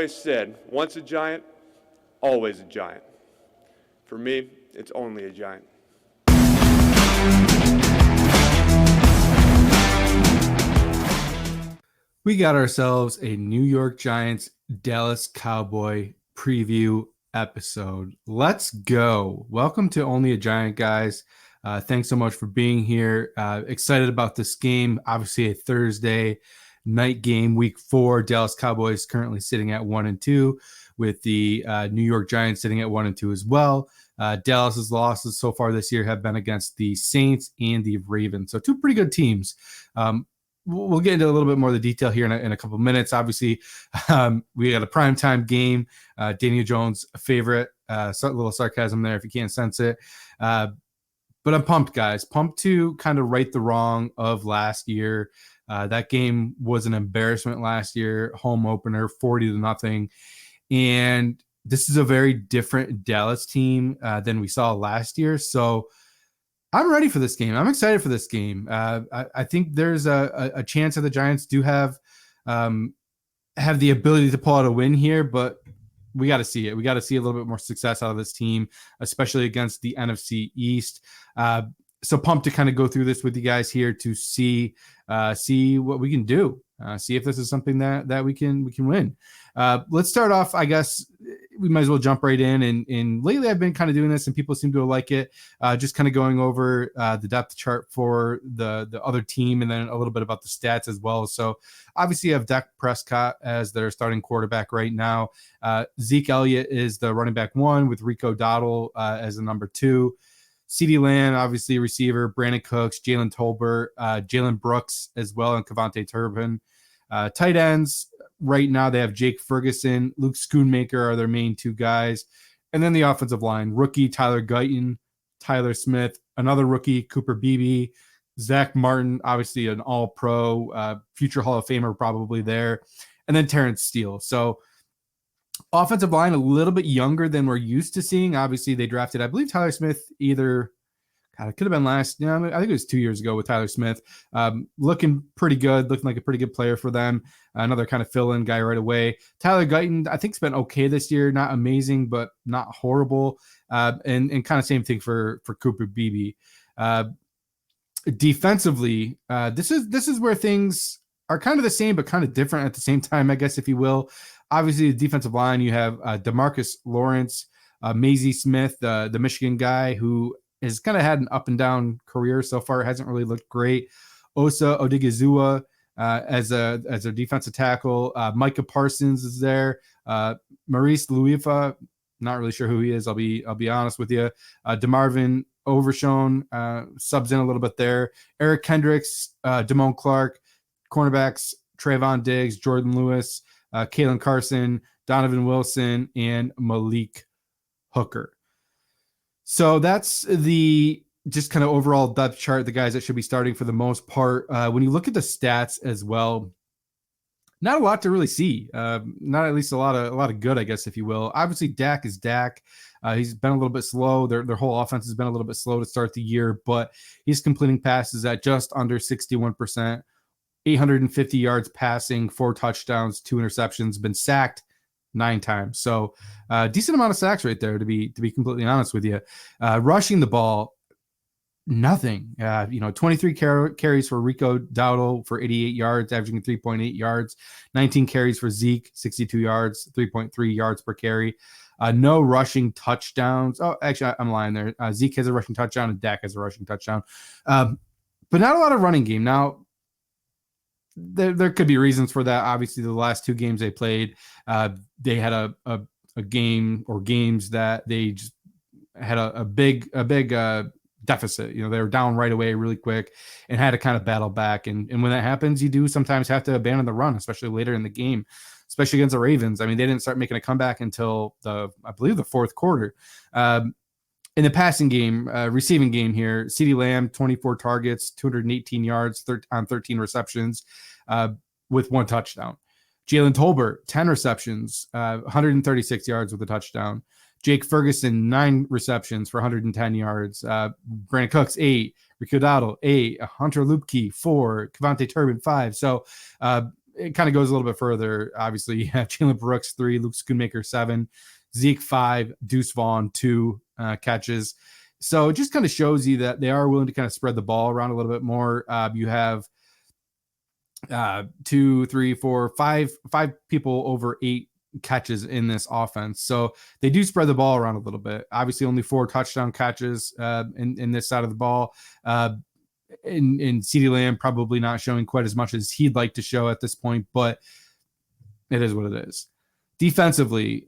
always said, once a giant, always a giant. For me, it's only a giant. We got ourselves a New York Giants Dallas Cowboy preview episode. Let's go. Welcome to Only a Giant, guys. Thanks so much for being here. Excited about this game. Obviously, a Thursday night game, week 4. Dallas Cowboys currently sitting at 1-2, with the New York Giants sitting at 1-2 as well. Dallas's losses so far this year have been against the Saints and the Ravens. So 2 pretty good teams. We'll get into a little bit more of the detail here in a couple of minutes. Obviously, we got a primetime game. Daniel Jones' favorite. A little sarcasm there if you can't sense it. But I'm pumped, guys. Pumped to kind of right the wrong of last year. That game was an embarrassment last year. Home opener, 40-0. And this is a very different Dallas team than we saw last year. So I'm ready for this game. I'm excited for this game. I think there's a chance that the Giants do have the ability to pull out a win here, but we got to see it. We got to see a little bit more success out of this team, especially against the NFC East. So pumped to kind of go through this with you guys here to see what we can do. See if this is something that we can win. Let's start off. I guess we might as well jump right in. And lately I've been kind of doing this, and people seem to like it. Just kind of going over the depth chart for the other team, and then a little bit about the stats as well. So obviously you have Dak Prescott as their starting quarterback right now. Zeke Elliott is the running back 1, with Rico Dowdle as the number 2. CeeDee Lamb, obviously receiver, Brandon Cooks, Jalen Tolbert, Jalen Brooks as well, and Kevontae Turpin. Tight ends, right now they have Jake Ferguson, Luke Schoonmaker are their main 2 guys. And then the offensive line, rookie Tyler Guyton, Tyler Smith, another rookie, Cooper Beebe, Zach Martin, obviously an all-pro, future Hall of Famer probably there, and then Terrence Steele. So offensive line a little bit younger than we're used to seeing. Obviously, they drafted, I believe, Tyler Smith it could have been last. I think it was 2 years ago with Tyler Smith. Looking pretty good, looking like a pretty good player for them. Another kind of fill-in guy right away. Tyler Guyton, I think, has been okay this year. Not amazing, but not horrible. And kind of same thing for Cooper Beebe. Defensively, this is where things are kind of the same, but kind of different at the same time, I guess, if you will. Obviously, the defensive line, you have DeMarcus Lawrence, Maisie Smith, the Michigan guy who has kind of had an up and down career so far. It hasn't really looked great. Osa Odigizua as a defensive tackle. Micah Parsons is there. Maurice Luifa, not really sure who he is. I'll be honest with you. DeMarvin Overshown subs in a little bit there. Eric Kendricks, Damone Clark, cornerbacks Trayvon Diggs, Jordan Lewis, Kalen Carson, Donovan Wilson, and Malik Hooker. So that's the just kind of overall depth chart, the guys that should be starting for the most part. When you look at the stats as well, not a lot to really see. Not at least a lot of good, I guess, if you will. Obviously, Dak is Dak. He's been a little bit slow. Their whole offense has been a little bit slow to start the year, but he's completing passes at just under 61%. 850 yards passing, 4 touchdowns, 2 interceptions, been sacked 9 times. So decent amount of sacks right there, to be completely honest with you. Rushing the ball, nothing. 23 carries for Rico Dowdle for 88 yards, averaging 3.8 yards. 19 carries for Zeke, 62 yards, 3.3 yards per carry. No rushing touchdowns. Oh, actually, I'm lying there. Zeke has a rushing touchdown and Dak has a rushing touchdown. But not a lot of running game. Now, there could be reasons for that. Obviously, the last 2 games they played, they had a game or games that they just had a big deficit. They were down right away really quick and had to kind of battle back. And when that happens, you do sometimes have to abandon the run, especially later in the game, especially against the Ravens. I mean, they didn't start making a comeback until I believe the 4th quarter. In the passing game, receiving game here, CeeDee Lamb, 24 targets, 218 yards on 13 receptions with 1 touchdown. Jalen Tolbert, 10 receptions, 136 yards with a touchdown. Jake Ferguson, 9 receptions for 110 yards. Brandon Cooks, 8. Rico Dowdle, 8. Hunter Lupke, 4. Kevontae Turpin, 5. So it kind of goes a little bit further. Obviously, you have Jalen Brooks 3, Luke Schoonmaker 7, Zeke 5, Deuce Vaughn 2 catches. So it just kind of shows you that they are willing to kind of spread the ball around a little bit more. You have 2, 3, 4, 5 people over 8 catches in this offense. So they do spread the ball around a little bit. Obviously, only 4 touchdown catches in this side of the ball. In CeeDee Lamb probably not showing quite as much as he'd like to show at this point, but it is what it is. Defensively,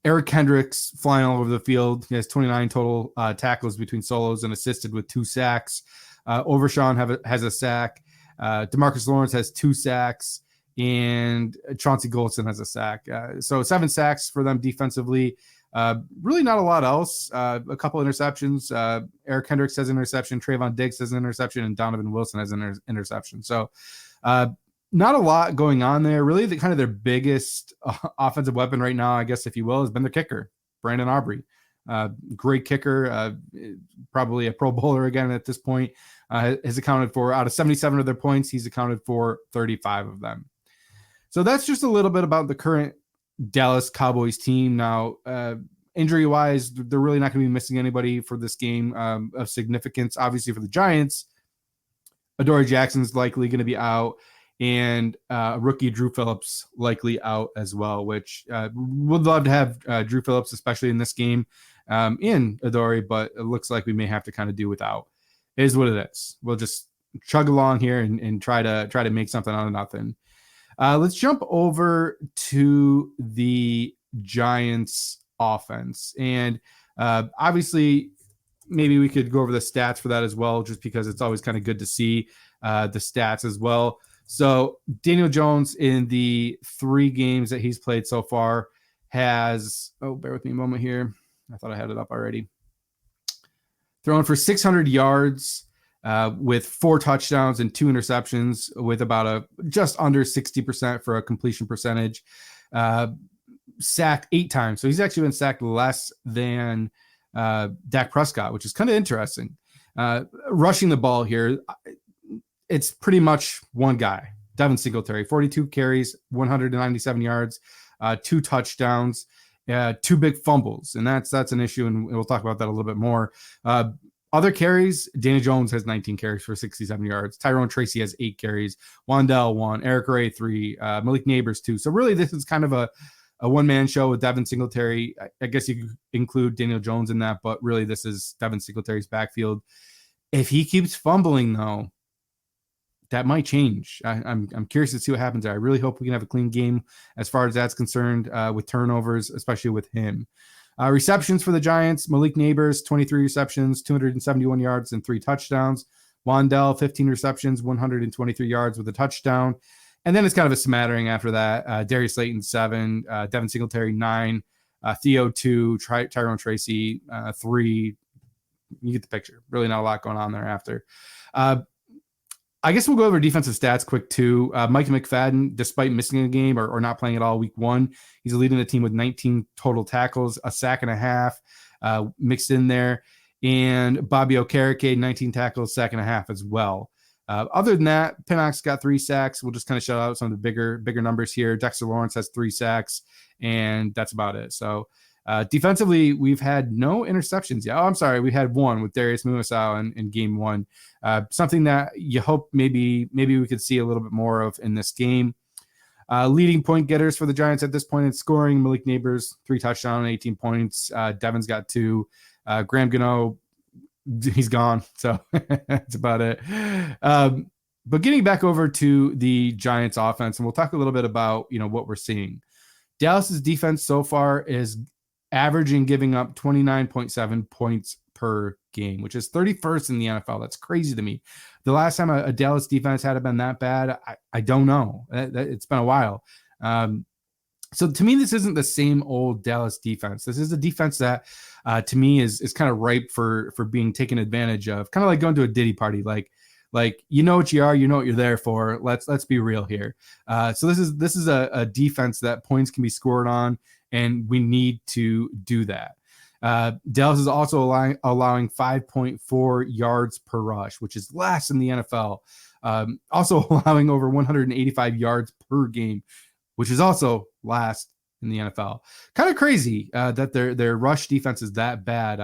Eric Kendricks flying all over the field. He has 29 total tackles between solos and assisted with 2 sacks. Overshawn has a sack. DeMarcus Lawrence has 2 sacks, and Chauncey Golston has a sack. So 7 sacks for them defensively. Really not a lot else. A couple interceptions. Eric Kendricks has an interception. Trayvon Diggs has an interception, and Donovan Wilson has an interception. So not a lot going on there. Really, kind of their biggest offensive weapon right now, I guess, if you will, has been their kicker, Brandon Aubrey. Great kicker, probably a Pro Bowler again at this point. Has accounted for, out of 77 of their points, he's accounted for 35 of them. So that's just a little bit about the current Dallas Cowboys team. Now, injury-wise, they're really not going to be missing anybody for this game of significance. Obviously, for the Giants, Adoree Jackson's likely going to be out, and rookie Drew Phillips likely out as well, which would love to have Drew Phillips, especially in this game, in Adoree, but it looks like we may have to kind of do without. It is what it is. We'll just chug along here and try to make something out of nothing. Let's jump over to the Giants offense. And obviously, maybe we could go over the stats for that as well, just because it's always kind of good to see the stats as well. So Daniel Jones, in the 3 games that he's played so far, has, bear with me a moment here. I thought I had it up already. Thrown for 600 yards with 4 touchdowns and 2 interceptions, with about just under 60% for a completion percentage. Sacked 8 times. So he's actually been sacked less than Dak Prescott, which is kind of interesting. Rushing the ball here, it's pretty much one guy, Devin Singletary, 42 carries, 197 yards, 2 touchdowns, 2 big fumbles. And that's an issue, and we'll talk about that a little bit more. Other carries, Danny Jones has 19 carries for 67 yards. Tyrone Tracy has 8 carries. Wandell 1, Eric Ray 3, Malik Neighbors 2. So really, this is kind of a one-man show with Devin Singletary. I guess you could include Daniel Jones in that, but really this is Devin Singletary's backfield. If he keeps fumbling, though, that might change. I'm curious to see what happens there. I really hope we can have a clean game as far as that's concerned, with turnovers, especially with him. Receptions for the Giants, Malik Neighbors, 23 receptions, 271 yards, and 3 touchdowns. Wandell, 15 receptions, 123 yards with a touchdown. And then it's kind of a smattering after that. Darius Slayton, 7, Devin Singletary, 9, Theo, 2, Tyrone Tracy, 3. You get the picture. Really not a lot going on there after. I guess we'll go over defensive stats quick too. Mike McFadden, despite missing a game or not playing at all week 1, he's leading the team with 19 total tackles, a sack and a half mixed in there. And Bobby Okereke, 19 tackles, sack and a half as well. Other than that, Pinnock's got 3 sacks. We'll just kind of shout out some of the bigger numbers here. Dexter Lawrence has 3 sacks, and that's about it. So defensively, we've had no interceptions yet. Oh, I'm sorry. We had 1 with Darius Muasau in game 1. Something that you hope maybe we could see a little bit more of in this game. Leading point getters for the Giants at this point in scoring, Malik Neighbors, 3 touchdowns, 18 points. Devin's got 2. Graham Gano, he's gone. So that's about it. But getting back over to the Giants offense, and we'll talk a little bit about, what we're seeing. Dallas's defense so far is averaging giving up 29.7 points per game, which is 31st in the NFL. That's crazy to me. The last time a Dallas defense had been that bad, I don't know. It's been a while. So to me, this isn't the same old Dallas defense. This is a defense that, to me, is kind of ripe for being taken advantage of. Kind of like going to a Diddy party, like you know what you are, you know what you're there for. Let's be real here. So this is a defense that points can be scored on, and we need to do that. Dallas is also allowing 5.4 yards per rush, which is last in the NFL. Also allowing over 185 yards per game, which is also last in the NFL. Kind of crazy that their rush defense is that bad.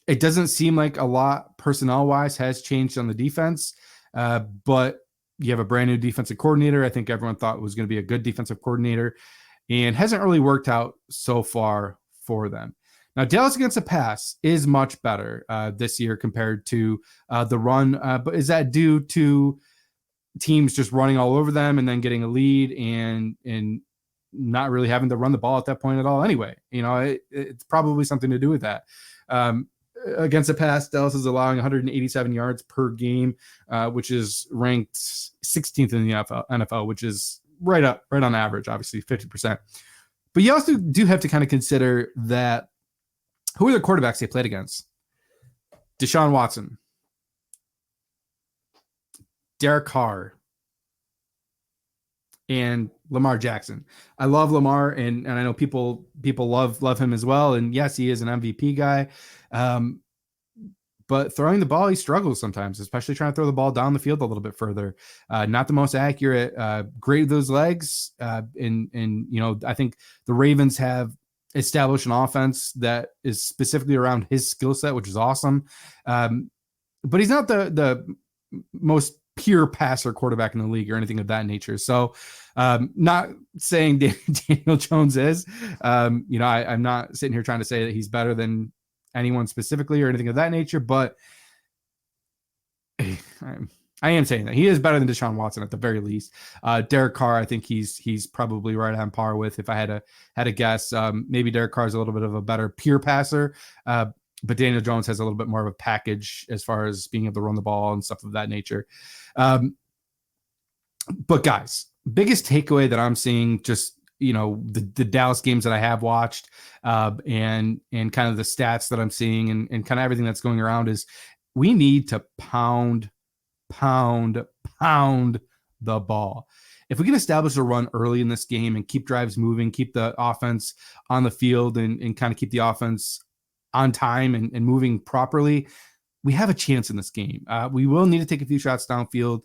It doesn't seem like a lot personnel wise has changed on the defense, but you have a brand new defensive coordinator. I think everyone thought was going to be a good defensive coordinator, and hasn't really worked out so far for them. Now, Dallas against the pass is much better this year compared to the run, but is that due to teams just running all over them and then getting a lead and not really having to run the ball at that point at all? Anyway, it's probably something to do with that. Against the pass, Dallas is allowing 187 yards per game, which is ranked 16th in the NFL, which is right on average, obviously 50%. But you also do have to kind of consider that who are the quarterbacks they played against? Deshaun Watson, Derek Carr, and Lamar Jackson. I love Lamar, and I know people love him as well. And yes, he is an MVP guy. But throwing the ball, he struggles sometimes, especially trying to throw the ball down the field a little bit further. Not the most accurate. Great with those legs. And I think the Ravens have established an offense that is specifically around his skill set, which is awesome. But he's not the most pure passer quarterback in the league or anything of that nature. So not saying Daniel Jones is, I'm not sitting here trying to say that he's better than anyone specifically or anything of that nature, but I am saying that he is better than Deshaun Watson at the very least. Derek Carr, I think he's probably right on par with, if I had a guess. Maybe Derek Carr is a little bit of a better pure passer, but Daniel Jones has a little bit more of a package as far as being able to run the ball and stuff of that nature. But guys, biggest takeaway that I'm seeing, just the Dallas games that I have watched, and kind of the stats that I'm seeing and kind of everything that's going around, is we need to pound the ball. If we can establish a run early in this game and keep drives moving, keep the offense on the field and kind of keep the offense on time and moving properly, we have a chance in this game. We will need to take a few shots downfield.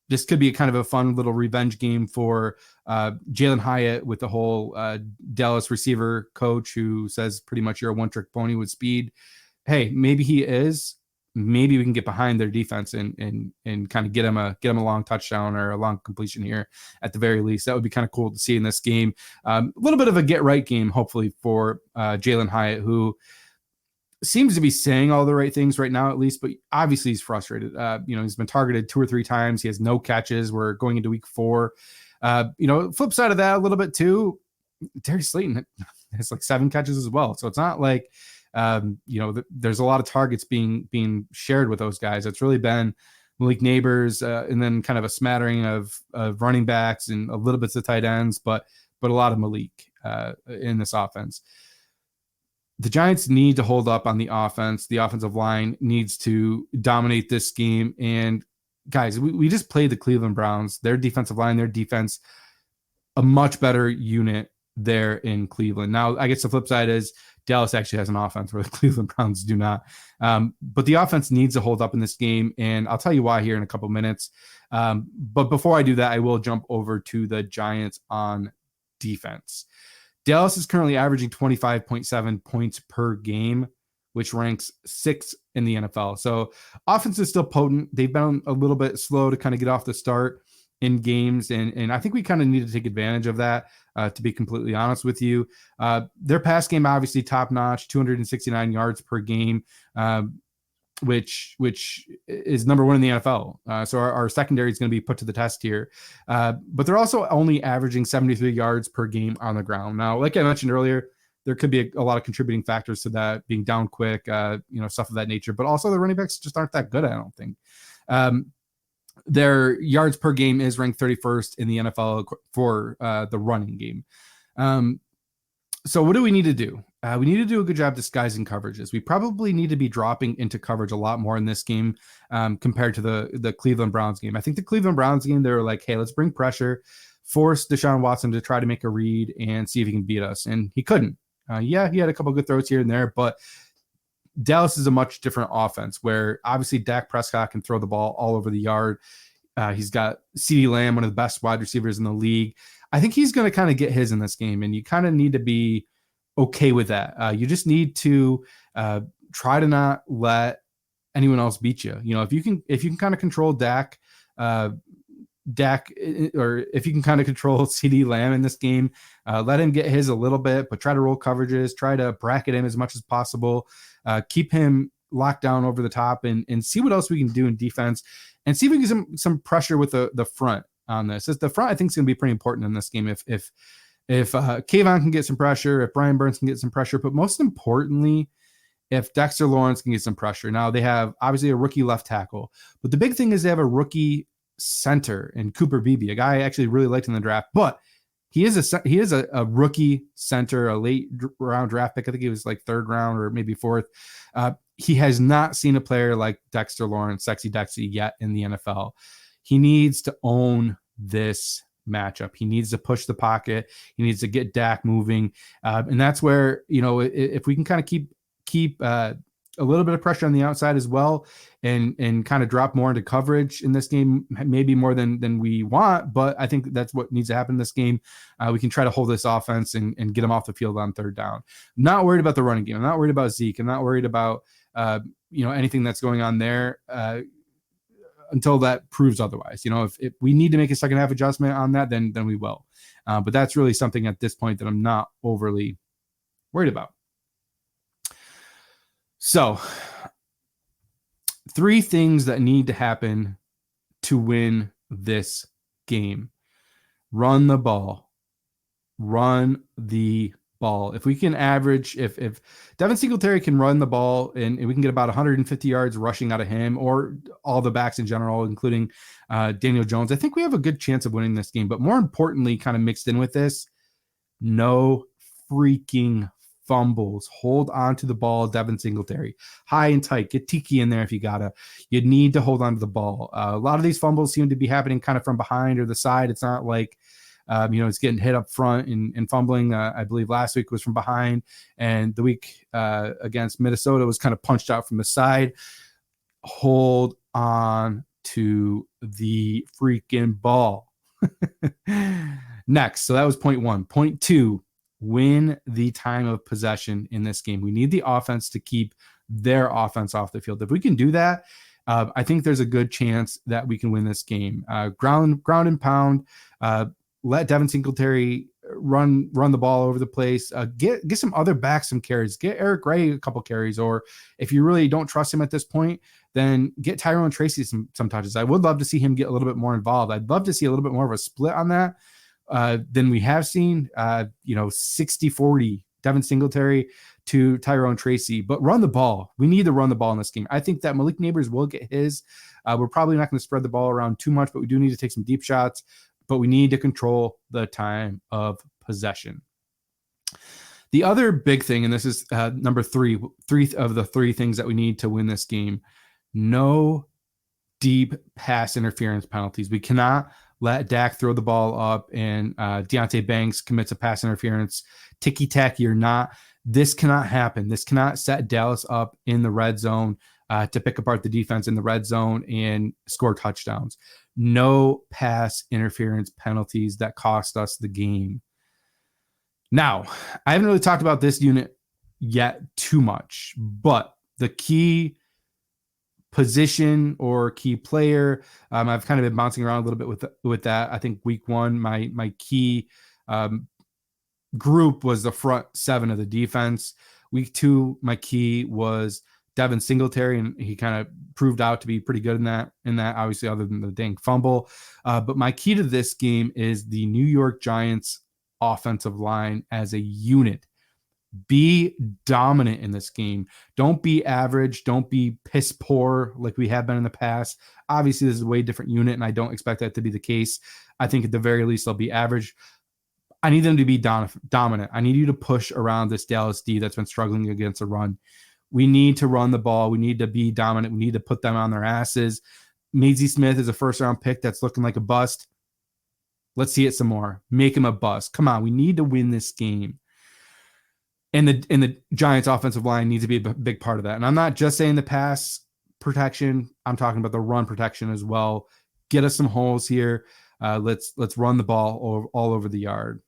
This could be a kind of a fun little revenge game for Jalen Hyatt with the whole Dallas receiver coach who says pretty much you're a one-trick pony with speed. Hey, maybe he is. Maybe we can get behind their defense and kind of get him a long touchdown or a long completion here at the very least. That would be kind of cool to see in this game. A little bit of a get right game, hopefully, for Jalen Hyatt, who seems to be saying all the right things right now, at least, but obviously he's frustrated. He's been targeted 2 or 3 times. He has no catches. We're going into week 4. Flip side of that a little bit too, Darius Slayton has like 7 catches as well. So it's not like, there's a lot of targets being shared with those guys. It's really been Malik Neighbors, and then kind of a smattering of running backs and a little bits of tight ends, but a lot of Malik in this offense. The Giants need to hold up on the offense. The offensive line needs to dominate this game. And guys, we just played the Cleveland Browns, their defensive line, their defense, a much better unit there in Cleveland. Now, I guess the flip side is Dallas actually has an offense where the Cleveland Browns do not. But the offense needs to hold up in this game. And I'll tell you why here in a couple minutes. But before I do that, I will jump over to the Giants on defense. Dallas is currently averaging 25.7 points per game, which ranks 6th in the NFL. So offense is still potent. They've been a little bit slow to kind of get off the start in games. And I think we kind of need to take advantage of that, to be completely honest with you. Their pass game, obviously top notch, 269 yards per game, which is number 1 in the NFL. So our secondary is going to be put to the test here. But they're also only averaging 73 yards per game on the ground. Now, like I mentioned earlier, there could be a lot of contributing factors to that, being down quick, stuff of that nature. But also the running backs just aren't that good, I don't think. Their yards per game is ranked 31st in the NFL for the running game. So what do we need to do? We need to do a good job disguising coverages. We probably need to be dropping into coverage a lot more in this game compared to the Cleveland Browns game. I think the Cleveland Browns game, they were like, hey, let's bring pressure, force Deshaun Watson to try to make a read and see if he can beat us. And he couldn't. Yeah, he had a couple good throws here and there, but Dallas is a much different offense where obviously Dak Prescott can throw the ball all over the yard. He's got CeeDee Lamb, one of the best wide receivers in the league. I think he's going to kind of get his in this game, and you kind of need to be okay with that. You just need to try to not let anyone else beat you. If you can kind of control Dak, or if you can kind of control CeeDee Lamb in this game, let him get his a little bit, but try to roll coverages, try to bracket him as much as possible, keep him locked down over the top, and see what else we can do in defense, and see if we can get some pressure with the front on this. The front, I think, is going to be pretty important in this game. If Kayvon can get some pressure, if Brian Burns can get some pressure, but most importantly, if Dexter Lawrence can get some pressure. Now, they have obviously a rookie left tackle, but the big thing is they have a rookie center in Cooper Beebe, a guy I actually really liked in the draft, but he is a rookie center, a late round draft pick. I think he was like third round or maybe fourth. He has not seen a player like Dexter Lawrence, Sexy Dexy, yet in the NFL. He needs to own this matchup. He needs to push the pocket. He needs to get Dak moving. And that's where, if we can kind of keep a little bit of pressure on the outside as well, and kind of drop more into coverage in this game, maybe more than we want, but I think that's what needs to happen in this game. We can try to hold this offense and get them off the field on third down. I'm not worried about the running game. I'm not worried about Zeke. I'm not worried about anything that's going on there until that proves otherwise. If we need to make a second half adjustment on that, then we will. But that's really something at this point that I'm not overly worried about. So, 3 things that need to happen to win this game. Run the ball. Run the ball. If we can average, if Devin Singletary can run the ball and we can get about 150 yards rushing out of him, or all the backs in general, including Daniel Jones, I think we have a good chance of winning this game. But more importantly, kind of mixed in with this, no freaking fumbles. Hold on to the ball, Devin Singletary. High and tight. Get Tiki in there if you gotta. You need to hold on to the ball. A lot of these fumbles seem to be happening kind of from behind or the side. It's not like it's getting hit up front and fumbling. I believe last week was from behind, and the week against Minnesota was kind of punched out from the side. Hold on to the freaking ball. Next, so that was point 1. Point 2, win the time of possession in this game. We need the offense to keep their offense off the field. If we can do that, I think there's a good chance that we can win this game. Ground and pound. Let Devin Singletary run the ball over the place. Get some other backs some carries. Get Eric Gray a couple carries, or if you really don't trust him at this point, then get Tyrone Tracy some touches. I would love to see him get a little bit more involved. I'd love to see a little bit more of a split on that than we have seen. 60-40 Devin Singletary to Tyrone Tracy, but run the ball. We need to run the ball in this game. I think that Malik Neighbors will get his. We're probably not going to spread the ball around too much, but we do need to take some deep shots. But we need to control the time of possession. The other big thing, and this is number 3 of the 3 things that we need to win this game, no deep pass interference penalties. We cannot let Dak throw the ball up and Deonte Banks commits a pass interference, ticky-tacky or not. This cannot happen. This cannot set Dallas up in the red zone to pick apart the defense in the red zone and score touchdowns. No pass interference penalties that cost us the game. Now, I haven't really talked about this unit yet too much, but the key position or key player, I've kind of been bouncing around a little bit with that. I think week 1, my key group was the front 7 of the defense. Week 2, my key was Devin Singletary, and he kind of proved out to be pretty good in that, obviously, other than the dang fumble. But my key to this game is the New York Giants offensive line as a unit. Be dominant in this game. Don't be average. Don't be piss poor like we have been in the past. Obviously, this is a way different unit, and I don't expect that to be the case. I think at the very least, they'll be average. I need them to be dominant. I need you to push around this Dallas D that's been struggling against the run. We need to run the ball. We need to be dominant. We need to put them on their asses. Maisie Smith is a first-round pick that's looking like a bust. Let's see it some more. Make him a bust. Come on, we need to win this game. And the Giants offensive line needs to be a big part of that. And I'm not just saying the pass protection. I'm talking about the run protection as well. Get us some holes here. Let's run the ball all over the yard.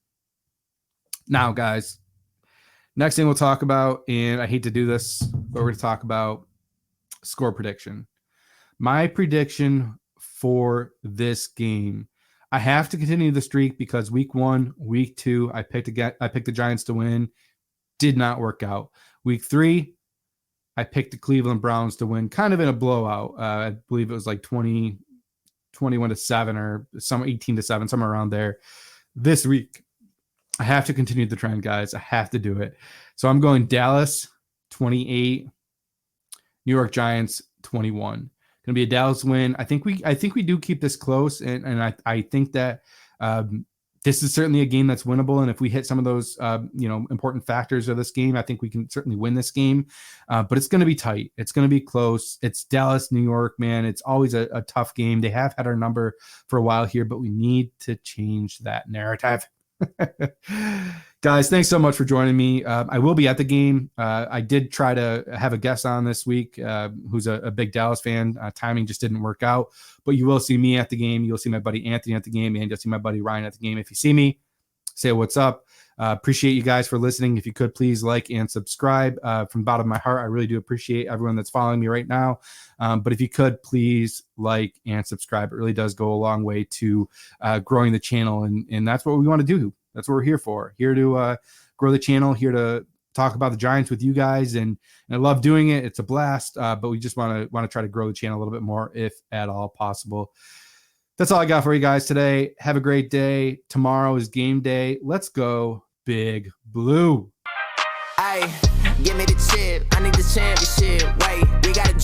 Now, guys, next thing we'll talk about, and I hate to do this, but we're going to talk about score prediction. My prediction for this game, I have to continue the streak because week 1, week 2, I picked the Giants to win. Did not work out. Week 3, I picked the Cleveland Browns to win, kind of in a blowout. I believe it was like 21-7 or some 18-7, somewhere around there. This week, I have to continue the trend, guys. I have to do it. So I'm going Dallas 28, New York Giants 21. Going to be a Dallas win. I think we do keep this close, and I think that this is certainly a game that's winnable. And if we hit some of those important factors of this game, I think we can certainly win this game. But it's going to be tight. It's going to be close. It's Dallas, New York, man. It's always a tough game. They have had our number for a while here, but we need to change that narrative. Guys, thanks so much for joining me. I will be at the game. I did try to have a guest on this week who's a big Dallas fan. Timing just didn't work out, but you will see me at the game. You'll see my buddy Anthony at the game, and you'll see my buddy Ryan at the game. If you see me, say what's up. Appreciate you guys for listening. If you could please like and subscribe from the bottom of my heart. I really do appreciate everyone that's following me right now. But if you could please like and subscribe, it really does go a long way to growing the channel. And that's what we want to do. That's what we're here for. Here to grow the channel, here to talk about the Giants with you guys. And I love doing it. It's a blast. But we just want to try to grow the channel a little bit more if at all possible. That's all I got for you guys today. Have a great day. Tomorrow is game day. Let's go Big Blue. Hey, give me the chip. I need the championship. Wait, we got